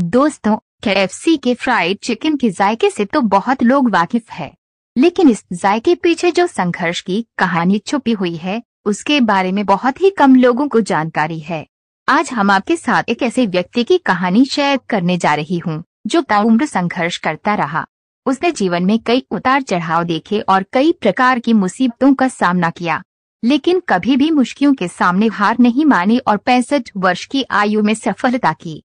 दोस्तों, केएफसी के fried chicken के जायके से तो बहुत लोग वाकिफ है, लेकिन इस जायके पीछे जो संघर्ष की कहानी छुपी हुई है उसके बारे में बहुत ही कम लोगों को जानकारी है। आज हम आपके साथ एक ऐसे व्यक्ति की कहानी शेयर करने जा रही हूँ जो ताउम्र संघर्ष करता रहा। उसने जीवन में कई उतार चढ़ाव देखे और कई प्रकार की मुसीबतों का सामना किया, लेकिन कभी भी मुश्किलों के सामने हार नहीं मानी और 65 वर्ष की आयु में सफलता की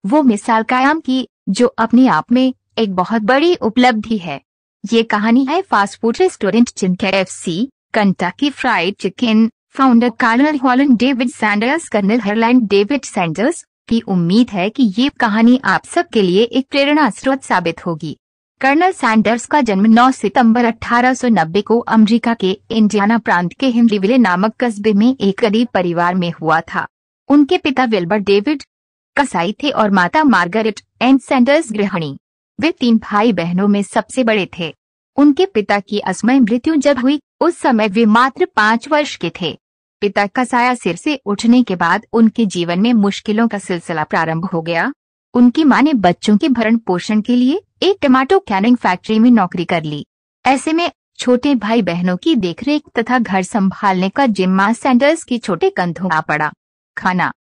वो मिसाल कायम की, जो अपने आप में एक बहुत बड़ी उपलब्धि है। ये कहानी है fast food restaurant chain KFC, Kentucky fried chicken, founder colonel Harland David Sanders. Colonel Harland David Sanders की उम्मीद है कि ये कहानी आप सबके लिए एक प्रेरणा स्रोत साबित होगी। कर्नल सैंडर्स का जन्म 9 सितंबर 1890 को अमेरिका के इंडियाना प्रांत के हेनरीविले नामक कस्बे में एक गरीब परिवार में हुआ था। उनके पिता विल्बर डेविड कसाई थे और माता मार्गरेट एन सैंडर्स गृहिणी। वे 3 भाई बहनों में सबसे बड़े थे। उनके पिता की असमय मृत्यु जब हुई उस समय वे मात्र 5 वर्ष के थे। पिता का साया सिर से उठने के बाद उनके जीवन में मुश्किलों का सिलसिला प्रारंभ हो गया। उनकी मां ने बच्चों के भरण पोषण के लिए एक टमाटो कैनिंग फैक्ट्री में नौकरी कर ली। ऐसे में छोटे भाई बहनों की देखरेख तथा घर संभालने का जिम्मा सैंडर्स के छोटे कंधों आ पड़ा। खाना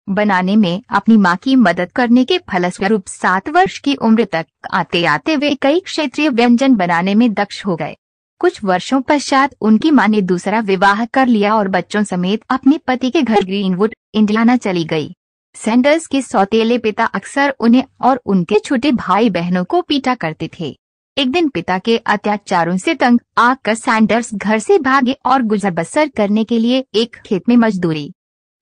बनाने में अपनी मां की मदद करने के फलस्वरूप 7 वर्ष की उम्र तक आते आते वे कई क्षेत्रीय व्यंजन बनाने में दक्ष हो गए। कुछ वर्षों पश्चात उनकी मां ने दूसरा विवाह कर लिया और बच्चों समेत अपने पति के घर ग्रीनवुड, इंडियाना चली गई। सैंडर्स के सौतेले पिता अक्सर उन्हें और उनके छोटे भाई बहनों को पीटा करते थे। एक दिन पिता के अत्याचारों से तंग आकर सैंडर्स घर से भागे और गुजर बसर करने के लिए एक खेत में मजदूरी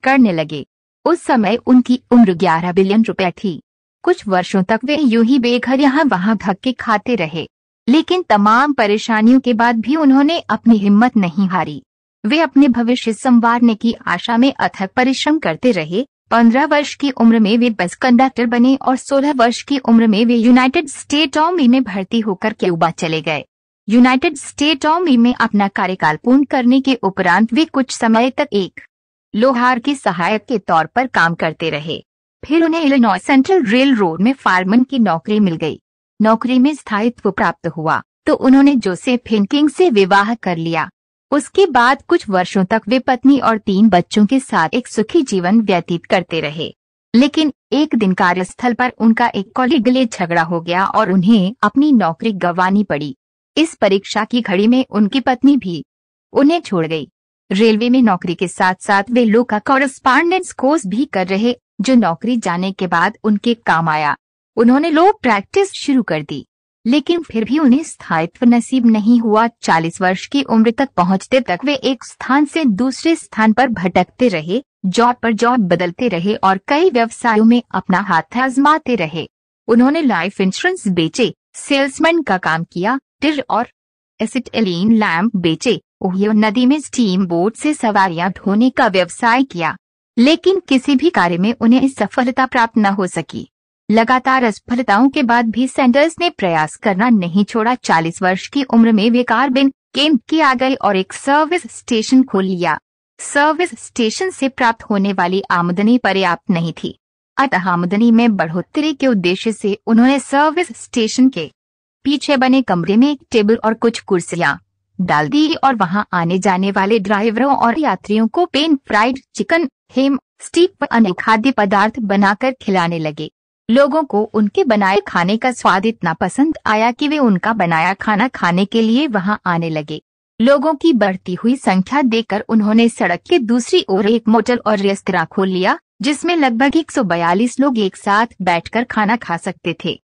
करने लगे। उस समय उनकी उम्र 11 बिलियन रुपए थी। कुछ वर्षों तक वे यूं ही बेघर यहाँ वहाँ धक्के खाते रहे, लेकिन तमाम परेशानियों के बाद भी उन्होंने अपनी हिम्मत नहीं हारी। वे अपने भविष्य संवारने की आशा में अथक परिश्रम करते रहे। 15 वर्ष की उम्र में वे बस कंडक्टर बने और 16 वर्ष की उम्र में वे यूनाइटेड स्टेट आर्मी में भर्ती होकर क्यूबा चले गए। यूनाइटेड स्टेट आर्मी में अपना कार्यकाल पूर्ण करने के उपरांत वे कुछ समय तक एक लोहार के सहायक के तौर पर काम करते रहे। फिर उन्हें इलिनॉय सेंट्रल रेल रोड में फायरमैन की नौकरी मिल गई। नौकरी में स्थायित्व प्राप्त हुआ तो उन्होंने जोसेफ हिनकिंग से विवाह कर लिया। उसके बाद कुछ वर्षों तक वे पत्नी और 3 बच्चों के साथ एक सुखी जीवन व्यतीत करते रहे, लेकिन एक दिन कार्यस्थल पर उनका एक कॉलीग से झगड़ा हो गया और उन्हें अपनी नौकरी गंवानी पड़ी। इस परीक्षा की घड़ी में उनकी पत्नी भी उन्हें छोड़ गई। रेलवे में नौकरी के साथ साथ वे लॉ का कॉरेस्पॉन्डेंस कोर्स भी कर रहे, जो नौकरी जाने के बाद उनके काम आया। उन्होंने लॉ प्रैक्टिस शुरू कर दी, लेकिन फिर भी उन्हें स्थायित्व नसीब नहीं हुआ। 40 वर्ष की उम्र तक पहुंचते तक वे एक स्थान से दूसरे स्थान पर भटकते रहे, जॉब पर जॉब बदलते रहे और कई व्यवसायों में अपना हाथ आजमाते रहे। उन्होंने लाइफ इंश्योरेंस बेचे, सेल्समैन का काम किया, टिर और एसिटिलीन लैंप बेचे, ओहियो नदी में स्टीम बोट से सवारियां ढोने का व्यवसाय किया, लेकिन किसी भी कार्य में उन्हें सफलता प्राप्त न हो सकी। लगातार असफलताओं के बाद भी सैंडर्स ने प्रयास करना नहीं छोड़ा। 40 वर्ष की उम्र में वे कार्बिन केंट की आ गए और एक सर्विस स्टेशन खोल लिया। सर्विस स्टेशन से प्राप्त होने वाली आमदनी पर्याप्त नहीं थी, अतः आमदनी में बढ़ोतरी के उद्देश्य से उन्होंने सर्विस स्टेशन के पीछे बने कमरे में एक टेबल और कुछ कुर्सियां डाल दी और वहां आने जाने वाले ड्राइवरों और यात्रियों को पेन फ्राइड चिकन, हेम, स्टीक व अन्य खाद्य पदार्थ बनाकर खिलाने लगे। लोगों को उनके बनाए खाने का स्वाद इतना पसंद आया कि वे उनका बनाया खाना खाने के लिए वहां आने लगे। लोगों की बढ़ती हुई संख्या देखकर उन्होंने सड़क के दूसरी ओर एक मोटल और रेस्तरां खोल लिया, जिसमें लगभग 142 लोग एक साथ बैठकर खाना खा सकते थे।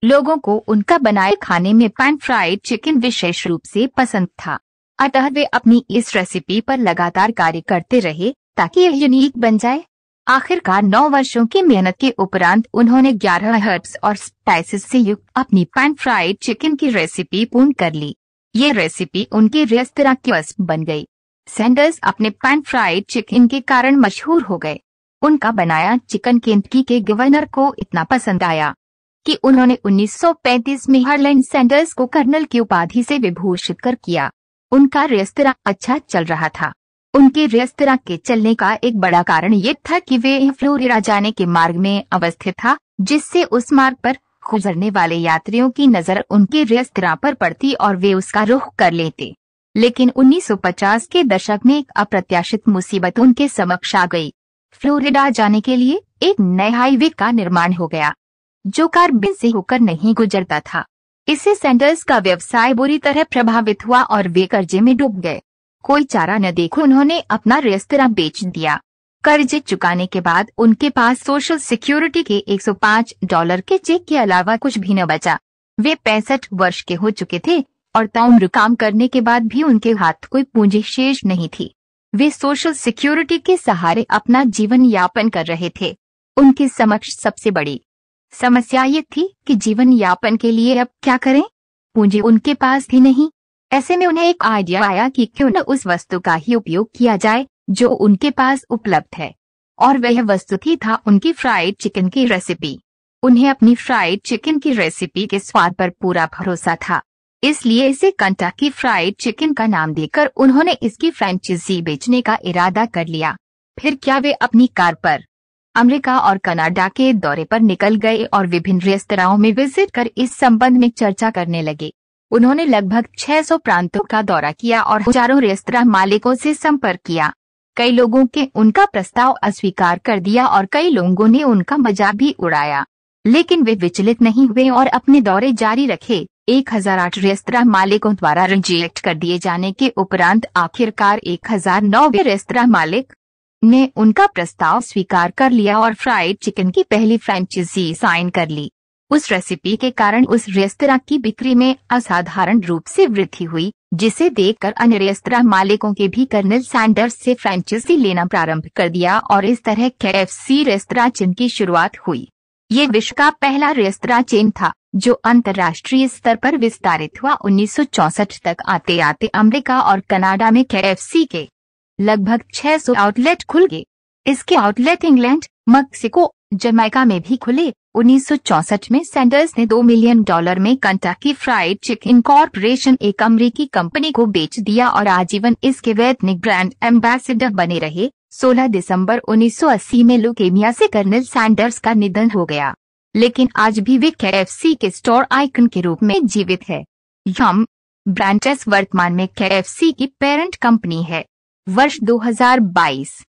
लोगों को उनका बनाए खाने में पैन फ्राइड चिकन विशेष रूप से पसंद था, अतः वे अपनी इस रेसिपी पर लगातार कार्य करते रहे ताकि यह यूनिक बन जाए। आखिरकार 9 वर्षों की मेहनत के उपरांत उन्होंने 11 हर्ब्स और स्पाइसेस से युक्त अपनी पैन फ्राइड चिकन की रेसिपी पूर्ण कर ली। ये रेसिपी उनके रेस्तरां की वस्तु बन गई। सैंडर्स अपने पैन फ्राइड चिकन के कारण मशहूर हो गए। उनका बनाया चिकन केंटकी के गवर्नर को इतना पसंद आया कि उन्होंने 1935 में हार्लैंड सैंडर्स को कर्नल की उपाधि से विभूषित कर किया। उनका रेस्तरां अच्छा चल रहा था। उनके रेस्तरां के चलने का एक बड़ा कारण ये था कि वे फ्लोरिडा जाने के मार्ग में अवस्थित था, जिससे उस मार्ग पर गुजरने वाले यात्रियों की नजर उनके रेस्तरां पर पड़ती और वे उसका रुख कर लेते। लेकिन 1950 के दशक में एक अप्रत्याशित मुसीबत उनके समक्ष आ गई। फ्लोरिडा जाने के लिए एक नए हाईवे का निर्माण हो गया जो कार्बिन से होकर नहीं गुजरता था। इससे सैंडर्स का व्यवसाय बुरी तरह प्रभावित हुआ और वे कर्जे में डूब गए। कोई चारा न देख उन्होंने अपना रेस्तरां बेच दिया। कर्जे चुकाने के बाद उनके पास सोशल सिक्योरिटी के $105 के चेक के अलावा कुछ भी न बचा। वे 65 वर्ष के हो चुके थे और ताउम्र काम करने के बाद भी उनके हाथ कोई पूंजी शेष नहीं थी। वे सोशल सिक्योरिटी के सहारे अपना जीवन यापन कर रहे थे। उनके समक्ष सबसे बड़ी समस्या ये थी कि जीवन यापन के लिए अब क्या करें। पूंजी उनके पास भी नहीं। ऐसे में उन्हें एक आइडिया आया कि क्यों न उस वस्तु का ही उपयोग किया जाए जो उनके पास उपलब्ध है, और वह वस्तु था उनकी फ्राइड चिकन की रेसिपी। उन्हें अपनी फ्राइड चिकन की रेसिपी के स्वाद पर पूरा भरोसा था, इसलिए इसे कंटाकी फ्राइड चिकन का नाम देकर उन्होंने इसकी फ्रेंचाइजी बेचने का इरादा कर लिया। फिर क्या वे अपनी कार पर अमेरिका और कनाडा के दौरे पर निकल गए और विभिन्न रेस्तराओं में विजिट कर इस संबंध में चर्चा करने लगे। उन्होंने लगभग 600 प्रांतों का दौरा किया और हजारों रेस्तरां मालिकों से संपर्क किया। कई लोगों के उनका प्रस्ताव अस्वीकार कर दिया और कई लोगों ने उनका मजाक भी उड़ाया, लेकिन वे विचलित नहीं हुए और अपने दौरे जारी रखे। 1008 रेस्तरां मालिकों द्वारा रिजेक्ट कर दिए जाने के उपरांत आखिरकार 1009वें रेस्तरां मालिक ने उनका प्रस्ताव स्वीकार कर लिया और फ्राइड चिकन की पहली फ्रेंचाइजी साइन कर ली। उस रेसिपी के कारण उस रेस्तरां की बिक्री में असाधारण रूप से वृद्धि हुई, जिसे देखकर अन्य रेस्तरां मालिकों के भी कर्नल सैंडर्स से फ्रेंचाइजी लेना प्रारंभ कर दिया और इस तरह KFC रेस्तरां चेन की शुरुआत हुई। ये विश्व का पहला रेस्तरां चेन था जो अंतर्राष्ट्रीय स्तर पर विस्तारित हुआ। 1964 तक आते आते अमेरिका और कनाडा में KFC के लगभग 600 आउटलेट खुल गए। इसके आउटलेट इंग्लैंड, मैक्सिको, जमैका में भी खुले। 1964 में सैंडर्स ने $2 मिलियन में कंटाकी फ्राइड चिकन कॉर्पोरेशन एक अमेरिकी कंपनी को बेच दिया और आजीवन इसके वैतनिक ब्रांड एम्बेसडर बने रहे। 16 दिसंबर 1980 में ल्यूकेमिया से कर्नल सैंडर्स का निधन हो गया, लेकिन आज भी वे KFC के स्टोर आइकन के रूप में जीवित है। यम ब्रांचेस वर्तमान में KFC की पेरेंट कंपनी है। वर्ष 2022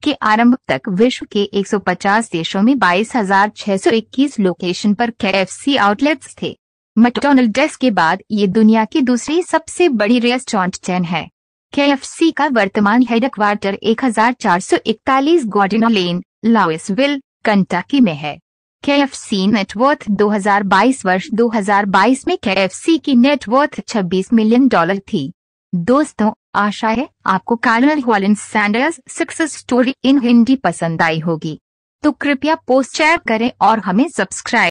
के आरंभ तक विश्व के 150 देशों में 22,621 लोकेशन पर KFC आउटलेट्स थे। मैकडॉनल्ड्स के बाद ये दुनिया की दूसरी सबसे बड़ी रेस्टोरेंट चेन है। KFC का वर्तमान हेडक्वार्टर 1441 गॉर्डिनो लेन, लुइसविल, कंटाकी में है। KFC नेटवर्थ 2022 वर्ष 2022 में KFC की नेटवर्थ $26 मिलियन थी। दोस्तों, आशा है आपको colonel Colin Sanders success story in Hindi पसंद आई होगी, तो कृपया पोस्ट शेयर करें और हमें सब्सक्राइब